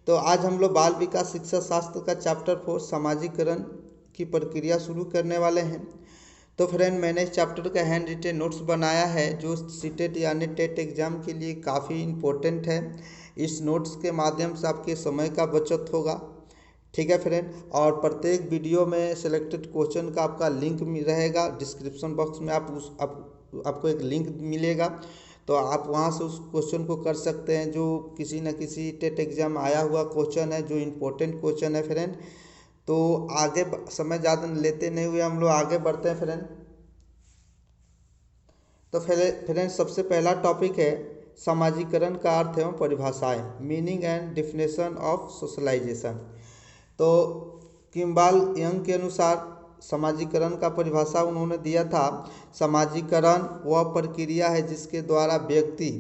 तो आज हम लोग बाल विकास शिक्षा शास्त्र का चैप्टर 4 सामाजिकरण की प्रक्रिया शुरू करने वाले हैं। तो फ्रेंड, मैंने इस चैप्टर का हैंड रिटेन नोट्स बनाया है जो सीटेट यानी टेट एग्ज़ाम के लिए काफ़ी इम्पोर्टेंट है। इस नोट्स के माध्यम से आपके समय का बचत होगा। ठीक है फ्रेंड, और प्रत्येक वीडियो में सिलेक्टेड क्वेश्चन का आपका लिंक रहेगा डिस्क्रिप्शन बॉक्स में। आपको एक लिंक मिलेगा, तो आप वहां से उस क्वेश्चन को कर सकते हैं जो किसी न किसी टेट एग्ज़ाम आया हुआ क्वेश्चन है, जो इम्पोर्टेंट क्वेश्चन है फ्रेंड। तो आगे समय ज़्यादा लेते नहीं हुए हम लोग आगे बढ़ते हैं फ्रेंड। तो फ्रेंड, सबसे पहला टॉपिक है सामाजिकरण का अर्थ एवं परिभाषाएं, meaning and definition of socialization. तो किम्बाल यंग के अनुसार सामाजिकरण का परिभाषा उन्होंने दिया था, सामाजिकरण वह प्रक्रिया है जिसके द्वारा व्यक्ति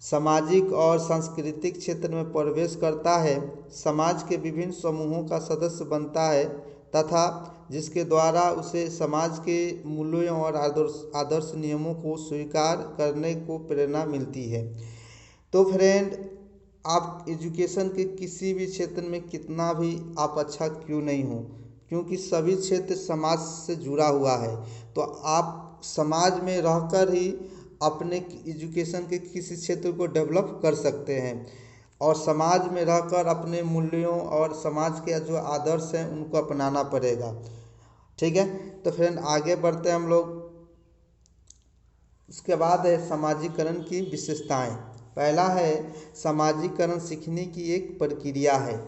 सामाजिक और सांस्कृतिक क्षेत्र में प्रवेश करता है, समाज के विभिन्न समूहों का सदस्य बनता है तथा जिसके द्वारा उसे समाज के मूल्यों और आदर्श नियमों को स्वीकार करने को प्रेरणा मिलती है। तो फ्रेंड, आप एजुकेशन के किसी भी क्षेत्र में कितना भी आप अच्छा क्यों नहीं हो, क्योंकि सभी क्षेत्र समाज से जुड़ा हुआ है। तो आप समाज में रहकर ही अपने एजुकेशन के किसी क्षेत्र को डेवलप कर सकते हैं और समाज में रहकर अपने मूल्यों और समाज के जो आदर्श हैं उनको अपनाना पड़ेगा। ठीक है, तो फ्रेंड आगे बढ़ते हैं हम लोग। उसके बाद है सामाजिकरण की विशेषताएं। पहला है सामाजिकरण सीखने की एक प्रक्रिया है।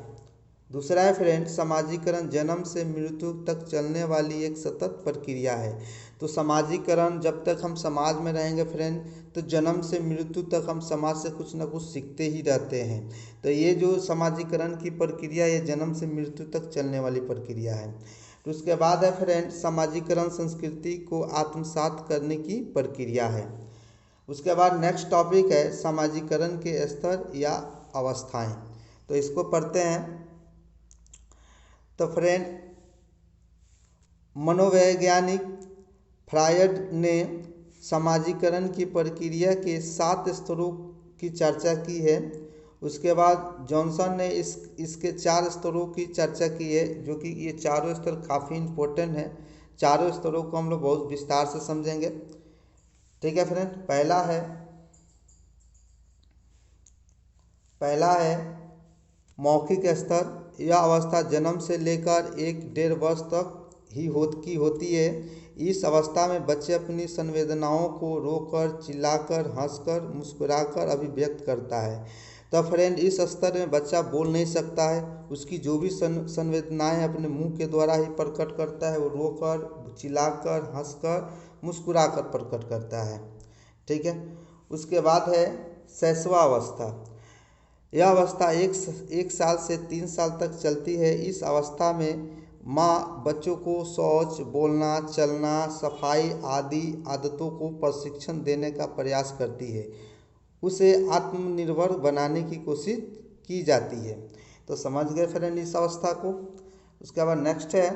दूसरा है फ्रेंड, सामाजिकरण जन्म से मृत्यु तक चलने वाली एक सतत प्रक्रिया है। तो सामाजिकरण जब तक हम समाज में रहेंगे फ्रेंड, तो जन्म से मृत्यु तक हम समाज से कुछ ना कुछ सीखते ही रहते हैं। तो ये जो सामाजिकरण की प्रक्रिया, ये जन्म से मृत्यु तक चलने वाली प्रक्रिया है। तो उसके बाद है फ्रेंड, सामाजिकरण संस्कृति को आत्मसात करने की प्रक्रिया है। उसके बाद नेक्स्ट टॉपिक है सामाजिकरण के स्तर या अवस्थाएं। तो इसको पढ़ते हैं। तो फ्रेंड, मनोवैज्ञानिक फ्रायड ने सामाजिकरण की प्रक्रिया के 7 स्तरों की चर्चा की है। उसके बाद जॉनसन ने इसके 4 स्तरों की चर्चा की है, जो कि ये चारों स्तर काफ़ी इम्पोर्टेंट हैं। चारों स्तरों को हम लोग बहुत विस्तार से समझेंगे। ठीक है फ्रेंड, पहला है मौखिक स्तर। यह अवस्था जन्म से लेकर 1-1.5 वर्ष तक ही होती है। इस अवस्था में बच्चे अपनी संवेदनाओं को रोकर, चिल्लाकर, हंसकर, मुस्कुराकर अभिव्यक्त करता है। तो फ्रेंड, इस स्तर में बच्चा बोल नहीं सकता है, उसकी जो भी संवेदनाएं अपने मुंह के द्वारा ही प्रकट करता है। वो रोकर, चिल्लाकर, हंसकर, मुस्कुराकर प्रकट करता है। ठीक है, उसके बाद है शैशवावस्था। यह अवस्था एक साल से 3 साल तक चलती है। इस अवस्था में माँ बच्चों को शौच, बोलना, चलना, सफाई आदि आदतों को प्रशिक्षण देने का प्रयास करती है। उसे आत्मनिर्भर बनाने की कोशिश की जाती है। तो समझ गए फ्रेंड इस अवस्था को। उसके बाद नेक्स्ट है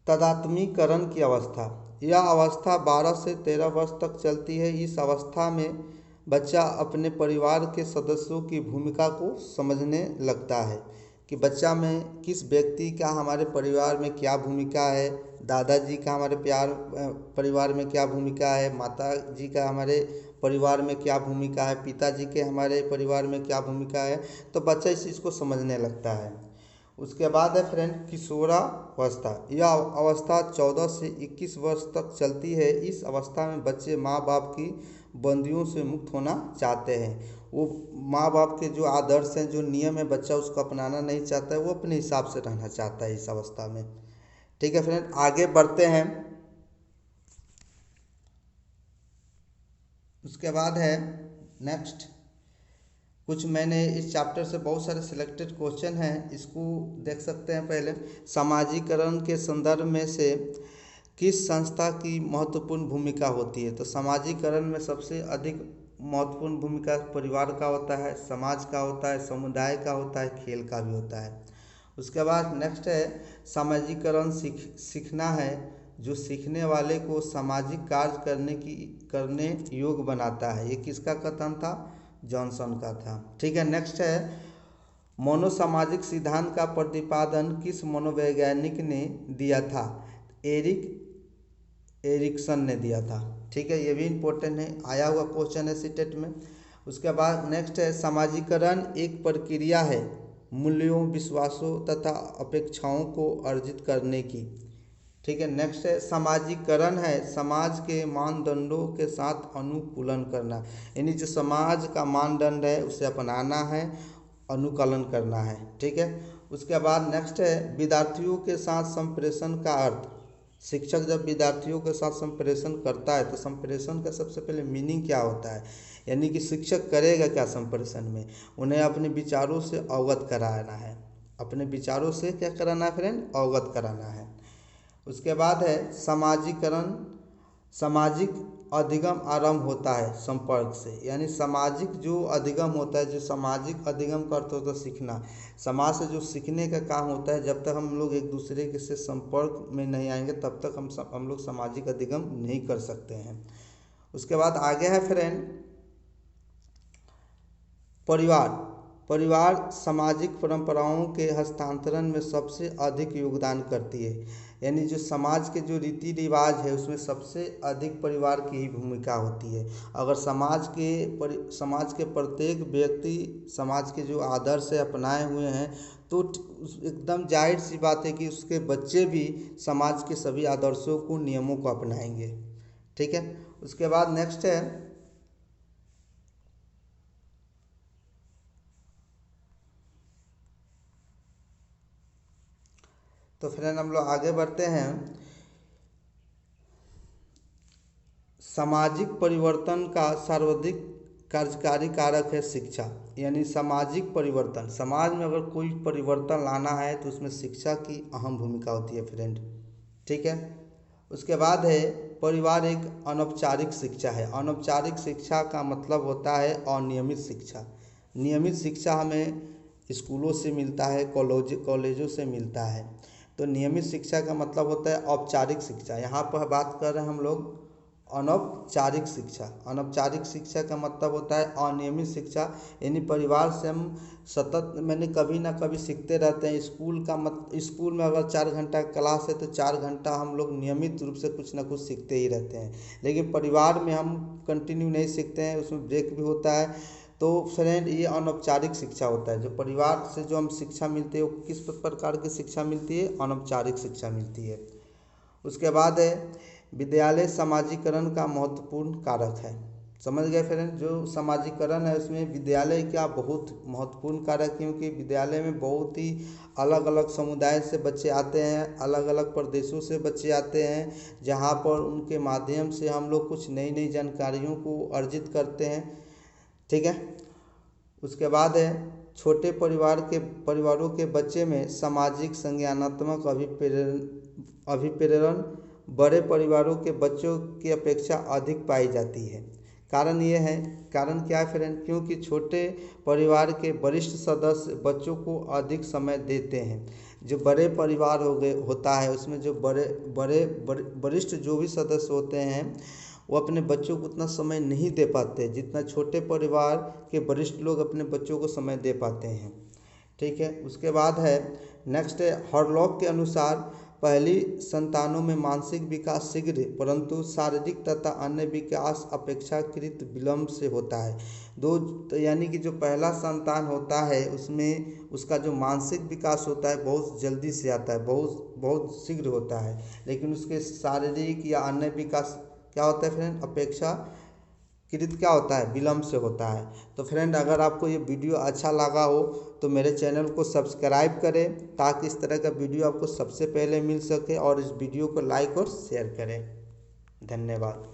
तदात्मीकरण की अवस्था। यह अवस्था 12 से 13 वर्ष तक चलती है। इस अवस्था में बच्चा अपने परिवार के सदस्यों की भूमिका को समझने लगता है कि बच्चा में किस व्यक्ति का हमारे परिवार में क्या भूमिका है, दादाजी का हमारे परिवार में क्या भूमिका है, माता जी का हमारे परिवार में क्या भूमिका है, पिताजी के हमारे परिवार में क्या भूमिका है। तो बच्चा इस चीज़ को समझने लगता है। उसके बाद है फ्रेंड किशोरावस्था। यह अवस्था 14 से 21 वर्ष तक चलती है। इस अवस्था में बच्चे माँ बाप की बंदियों से मुक्त होना चाहते हैं। वो माँ बाप के जो आदर्श हैं, जो नियम है, बच्चा उसको अपनाना नहीं चाहता है, वो अपने हिसाब से रहना चाहता है इस अवस्था में। ठीक है फ्रेंड, आगे बढ़ते हैं। उसके बाद है नेक्स्ट, कुछ मैंने इस चैप्टर से बहुत सारे सिलेक्टेड क्वेश्चन हैं, इसको देख सकते हैं। पहले, सामाजिकरण के संदर्भ में से किस संस्था की महत्वपूर्ण भूमिका होती है। तो सामाजिकरण में सबसे अधिक महत्वपूर्ण भूमिका परिवार का होता है, समाज का होता है, समुदाय का होता है, खेल का भी होता है। उसके बाद नेक्स्ट है सामाजिकरण सीखना है जो सीखने वाले को सामाजिक कार्य करने योग्य बनाता है। ये किसका कथन था? जॉनसन का था। ठीक है, नेक्स्ट है मनोसामाजिक सिद्धांत का प्रतिपादन किस मनोवैज्ञानिक ने दिया था? एरिक्सन ने दिया था। ठीक है, ये भी इम्पोर्टेंट है, आया हुआ क्वेश्चन है सीटेट में। उसके बाद नेक्स्ट है समाजीकरण एक प्रक्रिया है मूल्यों, विश्वासों तथा अपेक्षाओं को अर्जित करने की। ठीक है, नेक्स्ट है समाजीकरण है समाज के मानदंडों के साथ अनुकूलन करना, यानी जो समाज का मानदंड है उसे अपनाना है, अनुकूलन करना है। ठीक है, उसके बाद नेक्स्ट है विद्यार्थियों के साथ संप्रेषण का अर्थ। शिक्षक जब विद्यार्थियों के साथ संप्रेषण करता है तो संप्रेषण का सबसे पहले मीनिंग क्या होता है, यानी कि शिक्षक करेगा क्या संप्रेषण में? उन्हें अपने विचारों से अवगत कराना है। अपने विचारों से क्या कराना है फ्रेंड? अवगत कराना है। उसके बाद है समाजीकरण, सामाजिक अधिगम आरंभ होता है संपर्क से, यानी सामाजिक जो अधिगम होता है, जो सामाजिक अधिगम का अर्थ होता है सीखना। समाज से जो सीखने का काम होता है, जब तक हम लोग एक दूसरे के से संपर्क में नहीं आएंगे तब तक हम लोग सामाजिक अधिगम नहीं कर सकते हैं। उसके बाद आगे है फ्रेंड परिवार सामाजिक परंपराओं के हस्तांतरण में सबसे अधिक योगदान करती है, यानी जो समाज के जो रीति रिवाज है उसमें सबसे अधिक परिवार की ही भूमिका होती है। अगर समाज के प्रत्येक व्यक्ति समाज के जो आदर्श है अपनाए हुए हैं तो एकदम जाहिर सी बात है कि उसके बच्चे भी समाज के सभी आदर्शों को, नियमों को अपनाएंगे। ठीक है, उसके बाद नेक्स्ट है तो फ्रेंड हम लोग आगे बढ़ते हैं। सामाजिक परिवर्तन का सर्वाधिक कार्यकारी कारक है शिक्षा, यानी सामाजिक परिवर्तन, समाज में अगर कोई परिवर्तन लाना है तो उसमें शिक्षा की अहम भूमिका होती है फ्रेंड। ठीक है, उसके बाद है परिवार एक अनौपचारिक शिक्षा है। अनौपचारिक शिक्षा का मतलब होता है अनियमित शिक्षा। नियमित शिक्षा हमें स्कूलों से मिलता है, कॉलेजों से मिलता है। तो नियमित शिक्षा का मतलब होता है औपचारिक शिक्षा। यहाँ पर बात कर रहे हैं हम लोग अनौपचारिक शिक्षा। अनौपचारिक शिक्षा का मतलब होता है अनियमित शिक्षा, यानी परिवार से हम सतत कभी ना कभी सीखते रहते हैं। स्कूल में अगर 4 घंटा क्लास है तो 4 घंटा हम लोग नियमित रूप से कुछ ना कुछ सीखते ही रहते हैं। लेकिन परिवार में हम कंटिन्यू नहीं सीखते हैं, उसमें ब्रेक भी होता है। तो फ्रेंड ये अनौपचारिक शिक्षा होता है। जो परिवार से जो हम शिक्षा मिलती है वो किस प्रकार की शिक्षा मिलती है? अनौपचारिक शिक्षा मिलती है। उसके बाद है विद्यालय समाजीकरण का महत्वपूर्ण कारक है। समझ गए फ्रेंड? जो समाजीकरण है उसमें विद्यालय क्या बहुत महत्वपूर्ण कारक, क्योंकि विद्यालय में बहुत ही अलग अलग समुदाय से बच्चे आते हैं, अलग अलग प्रदेशों से बच्चे आते हैं, जहाँ पर उनके माध्यम से हम लोग कुछ नई नई जानकारियों को अर्जित करते हैं। ठीक है, उसके बाद है छोटे परिवारों के बच्चे में सामाजिक संज्ञानात्मक अभिप्रेरण बड़े परिवारों के बच्चों की अपेक्षा अधिक पाई जाती है। कारण क्या है फ्रेंड? क्योंकि छोटे परिवार के वरिष्ठ सदस्य बच्चों को अधिक समय देते हैं। जो बड़े परिवार होता है उसमें जो बड़े वरिष्ठ जो भी सदस्य होते हैं वो अपने बच्चों को उतना समय नहीं दे पाते जितना छोटे परिवार के वरिष्ठ लोग अपने बच्चों को समय दे पाते हैं। ठीक है, उसके बाद है नेक्स्ट है हॉरलॉक के अनुसार पहली संतानों में मानसिक विकास शीघ्र परंतु शारीरिक तथा अन्य विकास अपेक्षाकृत विलंब से होता है। यानी कि जो पहला संतान होता है उसमें उसका जो मानसिक विकास होता है बहुत जल्दी से आता है, बहुत शीघ्र होता है, लेकिन उसके शारीरिक या अन्य विकास क्या होता है फ्रेंड? अपेक्षाकृत क्या होता है? विलंब से होता है। तो फ्रेंड अगर आपको ये वीडियो अच्छा लगा हो तो मेरे चैनल को सब्सक्राइब करें ताकि इस तरह का वीडियो आपको सबसे पहले मिल सके, और इस वीडियो को लाइक और शेयर करें। धन्यवाद।